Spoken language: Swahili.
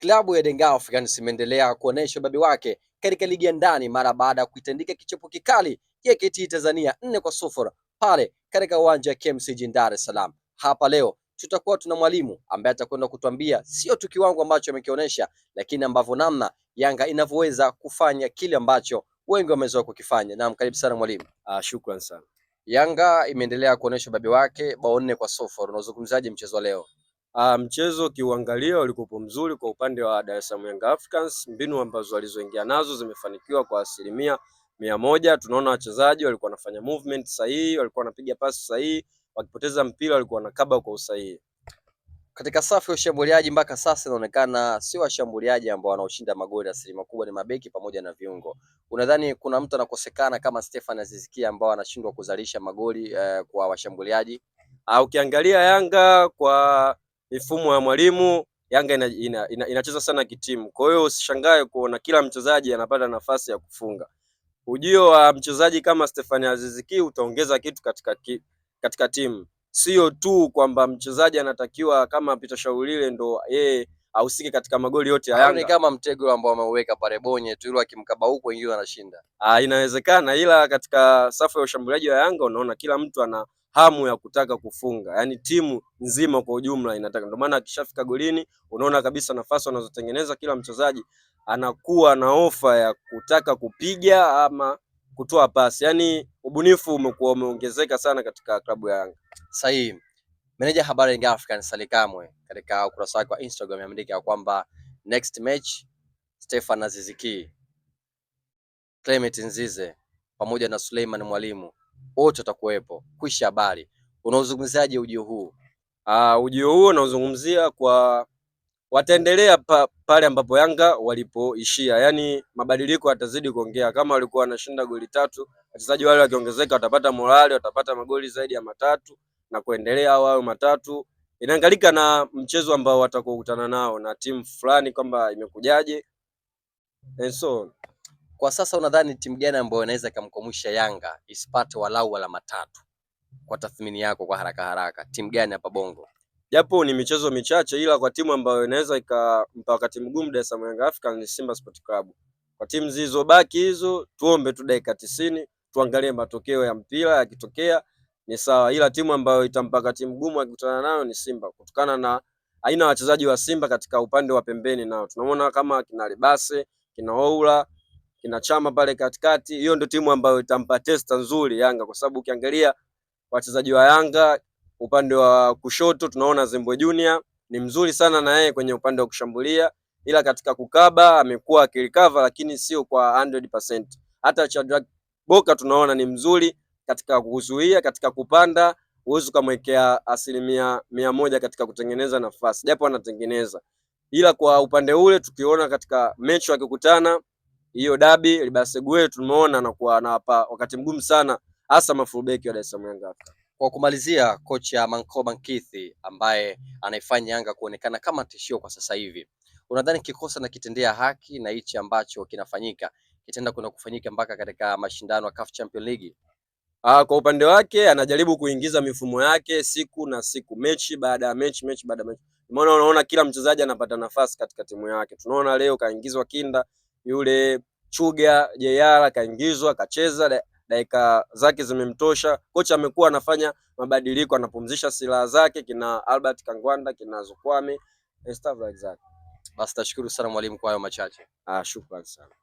Klabu ya Young Africans imeendelea kuonesha ubabe wake katika ligi ya ndani mara baada ya kuitandika kichapo kikali JKT Tanzania 4-0 pale katika uwanja wa KMC jijini Dar es Salaam. Hapa leo tutakuwa tuna mwalimu ambaye atakwenda kutuambia sio tu kiwango ambacho amekionyesha, lakini ambavyo namna Yanga inavyoweza kufanya kile ambacho wengi wamezoea kukifanya. Naam, karibu sana mwalimu. Shukrani sana. Yanga imeendelea kuonesha ubabe wake bao 4-0. Unazungumzaje mchezo wa leo? Mchezo kiuangalia ulikuwa mzuri kwa upande wa Dar es Salaam Young Africans. Mbinu ambazo walizoingia nazo zimefanikiwa kwa 100%. Tunaona wachezaji walikuwa wanafanya movement sahihi, walikuwa wanapiga pasi sahihi, wakipoteza mpira walikuwa wanakaba kwa usahihi. Katika safu ya ushambuliaji mpaka sasa inaonekana sio washambuliaji ambao wanaoshinda magoli, asilimia kubwa ni mabeki pamoja na viungo. Unadhani kuna mtu anakosekana kama Stefan Aziz Ki ambao anashindwa kuzalisha magoli kwa washambuliaji? Ukiangalia Yanga kwa mifumo ya mwalimu, Yanga inacheza sana kitimu. Kwa hiyo usishangae kuona kila mchezaji anapata nafasi ya kufunga. Ujio wa mchezaji kama Stefan Aziz Ki utaongeza kitu katika timu. Sio tu kwamba mchezaji anatakiwa kama Peter Shaulile ndo yeye ahusike katika magoli yote ya Yanga. Ni kama mtego ambao ameuweka pale Bonye tu, ile akimkaba huko wengine wanashinda. Inawezekana, ila katika safu ya ushambuliaji wa Yanga unaona kila mtu ana hamu ya kutaka kufunga, yaani timu nzima kwa ujumla inataka. Ndio maana akishafika golini unaona kabisa nafasi wanazotengeneza kila mchezaji anakuwa na ofa ya kutaka kupiga ama kutoa pasi, yaani ubunifu umekuwa umeongezeka sana katika klabu ya Yanga. Sahihi. Meneja habari Young Africans Sally Kamwe katika ukurasa wake wa Instagram ameandika kwamba next match Stefan Aziz Ki, Clement Nzize pamoja na Suleiman Mwalimu wote watakuwepo. Kwisha habari. Unaozungumziaje ujio huu? Ujio huo unaozungumzia kwa wataendelea pale ambapo Yanga walipoishia, yaani mabadiliko yatazidi kuongea. Kama walikuwa wanashinda goli 3, wachezaji wale wakiongezeka watapata morali, watapata magoli zaidi ya 3 na kuendelea au 3. Inaangalika na mchezo ambao watakokutana nao na timu fulani kwamba imekujaje. So kwa sasa unadhani timu gani ambayo inaweza kumkomusha Yanga isipate walau alama 3? Kwa tathmini yako kwa haraka, timu gani hapa Bongo? Japo ni michezo michache, ila kwa timu ambayo inaweza ikampa wakati mgumu Dar es Salaam Young Africans ni Simba Sport Club. Kwa timu zilizobaki hizo tuombe tu dakika 90, tuangalie matokeo ya mpira yakitokea ni sawa, ila timu ambayo itampa wakati mgumu akikutana nayo ni Simba, kutokana na aina wachezaji wa Simba katika upande wa pembeni. Nao tunaona kama kina Libase, kina Oula, kina Chama pale katikati. Hiyo ndio timu ambayo itampa testa nzuri Yanga, kwa sababu ukiangalia wachezaji wa Yanga upande wa kushoto tunaona Zembwe Junior ni mzuri sana na yeye kwenye upande wa kushambulia, ila katika kukaba amekuwa akirecover lakini sio kwa 100%. Hata Shadrack Boka tunaona ni mzuri katika kuzuia, katika kupanda uwezo kumwekea 100% katika kutengeneza nafasi, japo anatengeneza, ila kwa upande ule tukiona katika mechi wakikutana hiyo dabi Libasegue tumeona anakuwa anapa wakati mgumu sana, hasa mafullback wa Dar es Salaam Yanga. Kwa kumalizia, kocha Mankoba Nkithi ambaye anaifanya Yanga kuonekana kama tishio kwa sasa hivi, unadhani kikosa na kitendea haki na hichi ambacho kinafanyika kitenda kuna kufanyika mpaka katika mashindano ya CAF Champions League? Kwa upande wake anajaribu kuingiza mifumo yake siku na siku, mechi baada ya mechi, mechi baada ya mechi. Maana unaona kila mchezaji anapata nafasi katika timu yake. Tunaona leo kaingizwa Kinda, yule Chuga Jeyala kaingizwa, kacheza dakika zake zimemtosha. Kocha amekuwa anafanya mabadiliko, anapumzisha silaha zake, kina Albert Kangwanda, kina Zukwame, stuff like that. Basi tashukuru sana mwalimu kwa hayo machache. Shukrani sana.